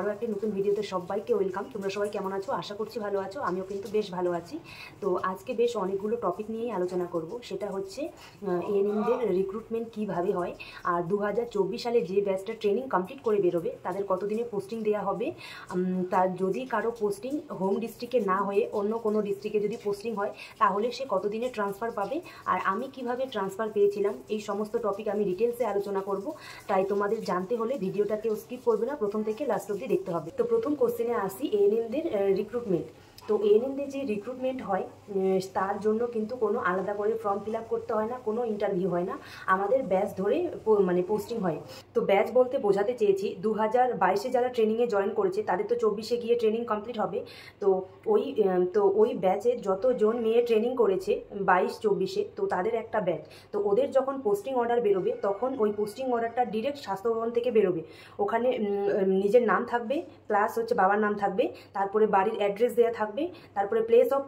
আরও একটি নতুন ভিডিওতে সবাইকে ওয়েলকাম। তোমরা সবাই কেমন আছো? আশা করছি ভালো আছো। আমিও কিন্তু বেশ ভালো আছি। তো আজকে বেশ অনেকগুলো টপিক নিয়েই আলোচনা করব। সেটা হচ্ছে এএনএমদের রিক্রুটমেন্ট কীভাবে হয়, আর 2024 সালে যে ব্যাচটা ট্রেনিং কমপ্লিট করে বেরোবে তাদের কতদিনে পোস্টিং দেওয়া হবে, তার যদি কারো পোস্টিং হোম ডিস্ট্রিক্টে না হয়ে অন্য কোনো ডিস্ট্রিক্টে যদি পোস্টিং হয় তাহলে সে কতদিনে ট্রান্সফার পাবে, আর আমি কিভাবে ট্রান্সফার পেয়েছিলাম, এই সমস্ত টপিক আমি ডিটেলসে আলোচনা করব। তাই তোমাদের জানতে হলে ভিডিওটাকেও স্কিপ করবে না, প্রথম থেকে লাস্ট অবধি দেখতে হবে। তো প্রথম কোশ্চেনে আসি, এএনএমদের রিক্রুটমেন্ট। তো এএনএমদের যে রিক্রুটমেন্ট হয় তার জন্য কিন্তু কোনো আলাদা করে ফর্ম ফিল আপ করতে হয় না, কোনো ইন্টারভিউ হয় না, আমাদের ব্যাচ ধরে পোস্টিং হয়। তো ব্যাচ বলতে বোঝাতে চেয়েছি 2022-এ যারা ট্রেনিংয়ে জয়েন করেছে তাদের তো 24-এ গিয়ে ট্রেনিং কমপ্লিট হবে। তো ওই ব্যাচে যতজন মেয়ে ট্রেনিং করেছে 22-24-এ, তো তাদের একটা ব্যাচ। তো ওদের যখন পোস্টিং অর্ডার বেরোবে তখন ওই পোস্টিং অর্ডারটা ডিরেক্ট স্বাস্থ্য ভবন থেকে বেরোবে। ওখানে নিজের নাম থাকবে, প্লাস হচ্ছে বাবার নাম থাকবে, তারপরে বাড়ির অ্যাড্রেস দেওয়া থাকবে, তারপরে প্লেস অফ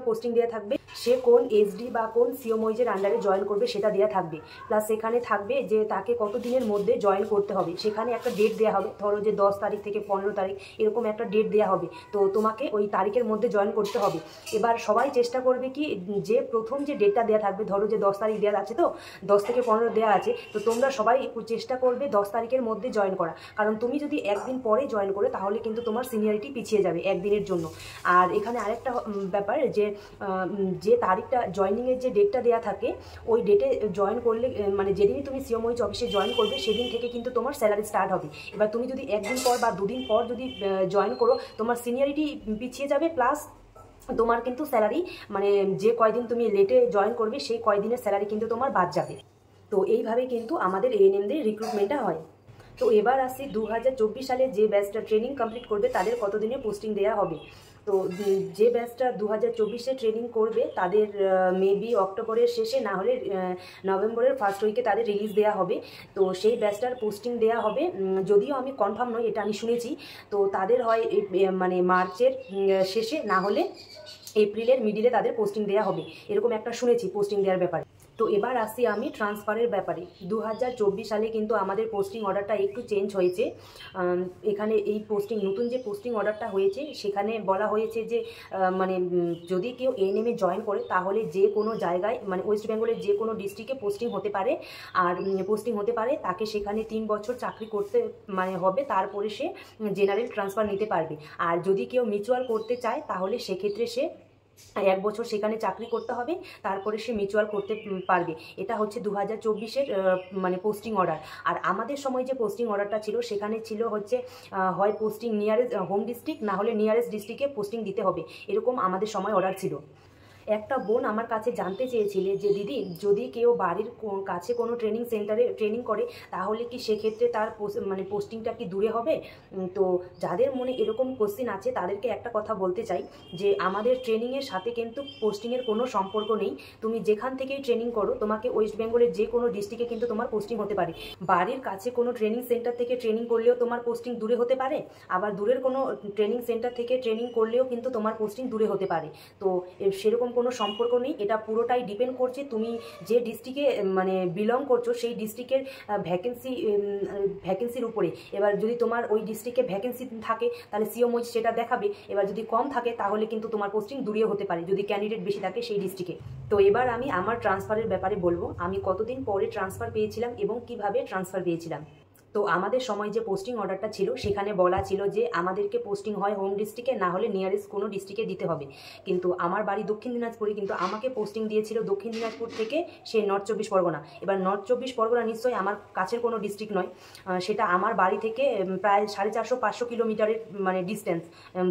পোস্টিং দেওয়া থাকবে, সে কোন এসডি বা কোন সিওমইজের আন্ডারে জয়েন করবে সেটা দেওয়া থাকবে। প্লাস সেখানে থাকবে যে তাকে কত দিনের মধ্যে জয়েন করতে হবে, সেখানে একটা ডেট দেওয়া হবে, ধরো যে 10 তারিখ থেকে 15 তারিখ এরকম একটা ডেট দেওয়া হবে। তো তোমাকে ওই তারিখের মধ্যে জয়েন করতে হবে। এবার সবাই চেষ্টা করবে কি, যে প্রথম যে ডেটটা দেওয়া থাকবে, ধরো যে 10 তারিখ দেওয়া আছে, তো 10 থেকে 15 দেওয়া আছে, তো তোমরা সবাই চেষ্টা করবে 10 তারিখের মধ্যে জয়েন করা। কারণ তুমি যদি একদিন পরে জয়েন করে তাহলে কিন্তু তোমার সিনিয়রিটি পিছিয়ে যাবে একদিনের জন্য। আর এখানে আরেকটা ব্যাপার, যে তারিখটা জয়েনিংয়ের যে ডেটটা দেওয়া থাকে, ওই ডেটে জয়েন করলে মানে যেদিনই তুমি সিওমইজ অফিসে জয়েন করবে সেদিন থেকে কিন্তু তোমার স্যালারি স্টার্ট হবে। এবার তুমি যদি একদিন পর বা দুদিন পর যদি জয়েন করো, তোমার সিনিয়রিটি পিছিয়ে যাবে, প্লাস তোমার কিন্তু স্যালারি মানে যে কয়দিন তুমি লেটে জয়েন করবে সেই কয়দিনের স্যালারি কিন্তু তোমার বাদ যাবে। তো এইভাবে কিন্তু আমাদের এএনএমদের রিক্রুটমেন্টটা হয়। তো এবার আসি 2024 সালে যে ব্যাচটা ট্রেনিং কমপ্লিট করবে তাদের কতদিনে পোস্টিং দেওয়া হবে। তো যে ব্যাচটা 2024-এ ট্রেনিং করবে তাদের মেবি অক্টোবরের শেষে, না হলে নভেম্বরের ফার্স্ট উইকে তাদের রিলিজ দেওয়া হবে। তো সেই ব্যাচটার পোস্টিং দেওয়া হবে, যদিও আমি কনফার্ম নই, এটা আমি শুনেছি। তো তাদের হয় মানে মার্চের শেষে, না হলে এপ্রিলের মিডিলে তাদের পোস্টিং দেওয়া হবে, এরকম একটা শুনেছি পোস্টিং দেওয়ার ব্যাপারে। তো এবার আসি আমি ট্রান্সফারের ব্যাপারে। 2024 সালে কিন্তু আমাদের পোস্টিং অর্ডারটা একটু চেঞ্জ হয়েছে। এখানে এই নতুন যে পোস্টিং অর্ডারটা হয়েছে সেখানে বলা হয়েছে যে মানে যদি কেউ এএনএমে জয়েন করে তাহলে যে কোনো জায়গায়, মানে ওয়েস্ট বেঙ্গলের যে কোনো ডিস্ট্রিক্টে পোস্টিং হতে পারে, আর পোস্টিং হতে পারে, তাকে সেখানে 3 বছর চাকরি করতে মানে হবে, তারপরে সে জেনারেল ট্রান্সফার নিতে পারবে। আর যদি কেউ মিউচুয়াল করতে চায় তাহলে সেক্ষেত্রে সে 1 বছর সেখানে চাকরি করতে হবে, তারপরে সে মিউচুয়াল করতে পারবে। এটা হচ্ছে 2024-এর মানে পোস্টিং অর্ডার। আর আমাদের সময় যে পোস্টিং অর্ডারটা ছিল সেখানে ছিল হচ্ছে হয় পোস্টিং নিয়ারেস্ট হোম ডিস্ট্রিক্ট, না হলে নিয়ারেস্ট ডিস্ট্রিক্টে পোস্টিং দিতে হবে, এরকম আমাদের সময় অর্ডার ছিল। একটা বোন আমার কাছে জানতে চেয়েছিলে যে দিদি, যদি কেউ বাড়ির কাছে কোনো ট্রেনিং সেন্টারে ট্রেনিং করে তাহলে কি সেক্ষেত্রে তার মানে পোস্টিংটা কি দূরে হবে। তো যাদের মনে এরকম কোশ্চিন আছে তাদেরকে একটা কথা বলতে চাই, যে আমাদের ট্রেনিংয়ের সাথে কিন্তু পোস্টিংয়ের কোনো সম্পর্ক নেই। তুমি যেখান থেকেই ট্রেনিং করো, তোমাকে ওয়েস্ট বেঙ্গলের যে কোনো ডিস্ট্রিক্টে কিন্তু তোমার পোস্টিং হতে পারে। বাড়ির কাছে কোনো ট্রেনিং সেন্টার থেকে ট্রেনিং করলেও তোমার পোস্টিং দূরে হতে পারে, আবার দূরের কোনো ট্রেনিং সেন্টার থেকে ট্রেনিং করলেও কিন্তু তোমার পোস্টিং দূরে হতে পারে। তো সেরকম কোনো সম্পর্ক নেই, এটা পুরোটাই ডিপেন্ড করছে তুমি যে ডিস্ট্রিক্টে মানে বিলং করছো সেই ডিস্ট্রিক্টের ভ্যাকেন্সির উপরে। এবার যদি তোমার ওই ডিস্ট্রিক্টে ভ্যাকেন্সি থাকে তাহলে সিওমইজ সেটা দেখাবে, এবার যদি কম থাকে তাহলে কিন্তু তোমার পোস্টিং দূরে হতে পারে যদি ক্যান্ডিডেট বেশি থাকে সেই ডিস্ট্রিক্টে। তো এবার আমি আমার ট্রান্সফারের ব্যাপারে বলবো, আমি কতদিন পরে ট্রান্সফার পেয়েছিলাম এবং কিভাবে ট্রান্সফার পেয়েছিলাম। তো আমাদের সময় যে পোস্টিং অর্ডারটা ছিল সেখানে বলা ছিল যে আমাদেরকে পোস্টিং হয় হোম ডিস্ট্রিক্টে, না হলে নিয়ারেস্ট কোনো ডিস্ট্রিক্টে দিতে হবে। কিন্তু আমার বাড়ি দক্ষিণ দিনাজপুরে, কিন্তু আমাকে পোস্টিং দিয়েছিল দক্ষিণ দিনাজপুর থেকে সে নর্থ 24 পরগনা। এবার নর্থ 24 পরগনা নিশ্চয়ই আমার কাছের কোনো ডিস্ট্রিক্ট নয়, সেটা আমার বাড়ি থেকে প্রায় 450-500 কিলোমিটারের মানে ডিস্টেন্স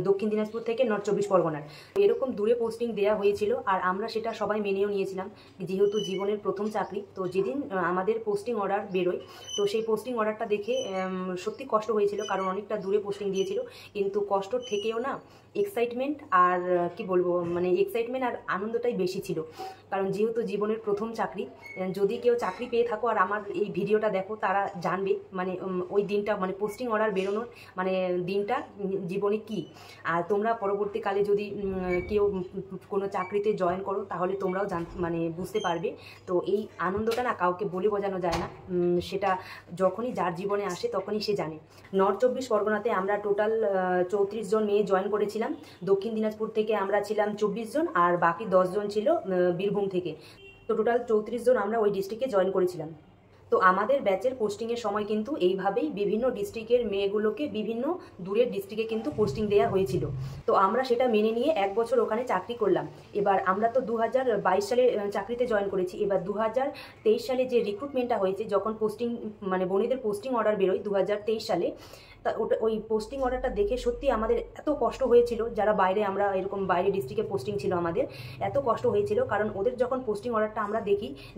দক্ষিণ দিনাজপুর থেকে নর্থ 24 পরগনার। এরকম দূরে পোস্টিং দেওয়া হয়েছিল, আর আমরা সেটা সবাই মেনেও নিয়েছিলাম, যেহেতু জীবনের প্রথম চাকরি। তো যেদিন আমাদের পোস্টিং অর্ডার বেরোয়, তো সেই পোস্টিং অর্ডারটা দেখে সত্যি কষ্ট হয়েছিল, কারণ অনেকটা দূরে পোস্টিং দিয়েছিল। কিন্তু কষ্টর থেকেও না এক্সাইটমেন্ট আর কি বলবো, মানে এক্সাইটমেন্ট আর আনন্দটাই বেশি ছিল, কারণ যেহেতু জীবনের প্রথম চাকরি। যদি কেউ চাকরি পেয়ে থাকো আর আমার এই ভিডিওটা দেখো, তারা জানবে মানে ওই দিনটা, মানে পোস্টিং অর্ডার বেরোনোর মানে দিনটা জীবনে কি। আর তোমরা পরবর্তীকালে যদি কেউ কোনো চাকরিতে জয়েন করো তাহলে তোমরাও মানে বুঝতে পারবে। তো এই আনন্দটা না কাউকে বলে বোঝানো যায় না, সেটা যখনই যার জীবনে আসে তখনই সে জানে। নর্থ 24 পরগনাতে আমরা টোটাল 34 জন মেয়ে জয়েন করেছিলাম। দক্ষিণ দিনাজপুর থেকে আমরা ছিলাম 24 জন, আর বাকি 10 জন ছিল বীরভূম থেকে। তো টোটাল 34 জন আমরা ওই ডিস্ট্রিক্টে জয়েন করেছিলাম। তো আমাদের ব্যাচের পোস্টিংয়ের সময় কিন্তু এইভাবেই বিভিন্ন ডিস্ট্রিক্টের মেয়েগুলোকে বিভিন্ন দূরের ডিস্ট্রিক্টে কিন্তু পোস্টিং দেওয়া হয়েছিল। তো আমরা সেটা মেনে নিয়ে 1 বছর ওখানে চাকরি করলাম। এবার আমরা তো 2022 সালে চাকরিতে জয়েন করেছি। এবার 2023 সালে যে রিক্রুটমেন্টটা হয়েছে, যখন পোস্টিং মানে বোনেদের পোস্টিং অর্ডার বেরোয় 2023 সালে, তা ওই পোস্টিং অর্ডারটা দেখে সত্যি আমাদের এত কষ্ট হয়েছিল, যারা বাইরে, আমরা এরকম বাইরে ডিস্ট্রিক্টে পোস্টিং ছিল আমাদের, এত কষ্ট হয়েছিল। কারণ ওদের যখন পোস্টিং অর্ডারটা আমরা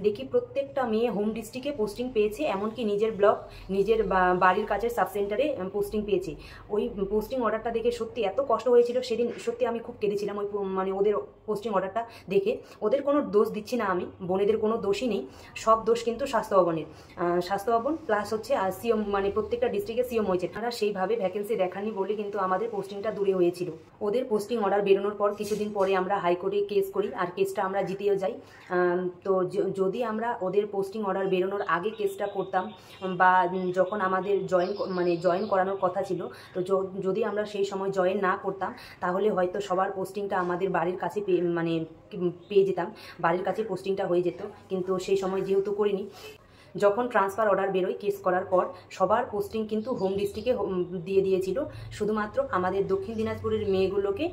দেখি প্রত্যেকটা মেয়ে হোম ডিস্ট্রিক্টে পোস্টিং পেয়েছে, এমনকি নিজের ব্লক, নিজের বাড়ির কাছের সাব সেন্টারে পোস্টিং পেয়েছে। ওই পোস্টিং অর্ডারটা দেখে সত্যি এত কষ্ট হয়েছিল, সেদিন সত্যি আমি খুব কেঁদেছিলাম ওই মানে ওদের পোস্টিং অর্ডারটা দেখে। ওদের কোনো দোষ দিচ্ছি না আমি, বোনেদের কোনো দোষই নেই, সব দোষ কিন্তু স্বাস্থ্য ভবনের। স্বাস্থ্য ভবন প্লাস হচ্ছে সিও, মানে প্রত্যেকটা ডিস্ট্রিক্টে সিও হয়েছে, তারা সেইভাবে ভ্যাকেন্সি দেখানি বলে কিন্তু আমাদের পোস্টিংটা দূরে হয়েছিল। ওদের পোস্টিং অর্ডার বেরোনোর পর কিছুদিন পরে আমরা হাইকোর্টে কেস করি, আর কেসটা আমরা জিতেও যাই। তো যদি আমরা ওদের পোস্টিং অর্ডার বেরোনোর আগে কেসটা করতাম, বা যখন আমাদের জয়েন করানোর কথা ছিল, তো যদি আমরা সেই সময় জয়েন না করতাম, তাহলে হয়তো সবার পোস্টিংটা আমাদের বাড়ির কাছে পেয়ে যেতাম, বাড়ির কাছে পোস্টিংটা হয়ে যেত। কিন্তু সেই সময় যেহেতু করিনি, যখন ট্রান্সফার অর্ডার বেরোয় কেস করার পর, সবার পোস্টিং কিন্তু হোম ডিস্ট্রিক্টে দিয়ে দিয়েছিল, শুধুমাত্র আমাদের দক্ষিণ দিনাজপুরের মেয়েগুলোকে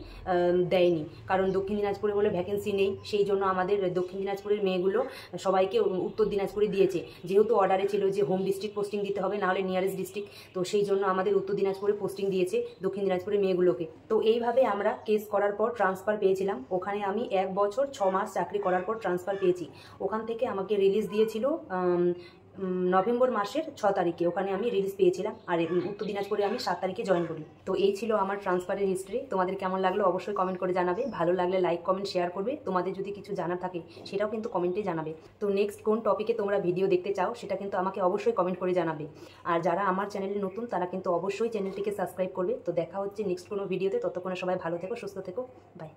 দেয়নি। কারণ দক্ষিণ দিনাজপুরে বলে ভ্যাকেন্সি নেই, সেই জন্য আমাদের দক্ষিণ দিনাজপুরের মেয়েগুলো সবাইকে উত্তর দিনাজপুরে দিয়েছে। যেহেতু অর্ডারে ছিল যে হোম ডিস্ট্রিক্ট পোস্টিং দিতে হবে, নাহলে নিয়ারেস্ট ডিস্ট্রিক্ট, তো সেই জন্য আমাদের উত্তর দিনাজপুরে পোস্টিং দিয়েছে দক্ষিণ দিনাজপুরের মেয়েগুলোকে। তো এইভাবে আমরা কেস করার পর ট্রান্সফার পেয়েছিলাম। ওখানে আমি 1 বছর 6 মাস চাকরি করার পর ট্রান্সফার পেয়েছি। ওখান থেকে আমাকে রিলিজ দিয়েছিল নভেম্বর মাসের 6 তারিখে, ওখানে আমি রিলিজ পেয়েছিলাম। আর উত্তর দিনাজপুরে আমি 7 তারিখে জয়েন করি। তো এই ছিল আমার ট্রান্সফারের হিস্ট্রি। তোমাদের কেমন লাগলো অবশ্যই কমেন্ট করে জানাবে। ভালো লাগলে লাইক, কমেন্ট, শেয়ার করবে। তোমাদের যদি কিছু জানার থাকে সেটাও কিন্তু কমেন্টে জানাবে। তো নেক্সট কোন টপিকে তোমরা ভিডিও দেখতে চাও সেটা কিন্তু আমাকে অবশ্যই কমেন্ট করে জানাবে। আর যারা আমার চ্যানেলে নতুন, তারা কিন্তু অবশ্যই চ্যানেলটিকে সাবস্ক্রাইব করবে। তো দেখা হচ্ছে নেক্সট কোনো ভিডিওতে। ততক্ষণে সবাই ভালো থেকো, সুস্থ থেকো, বাই।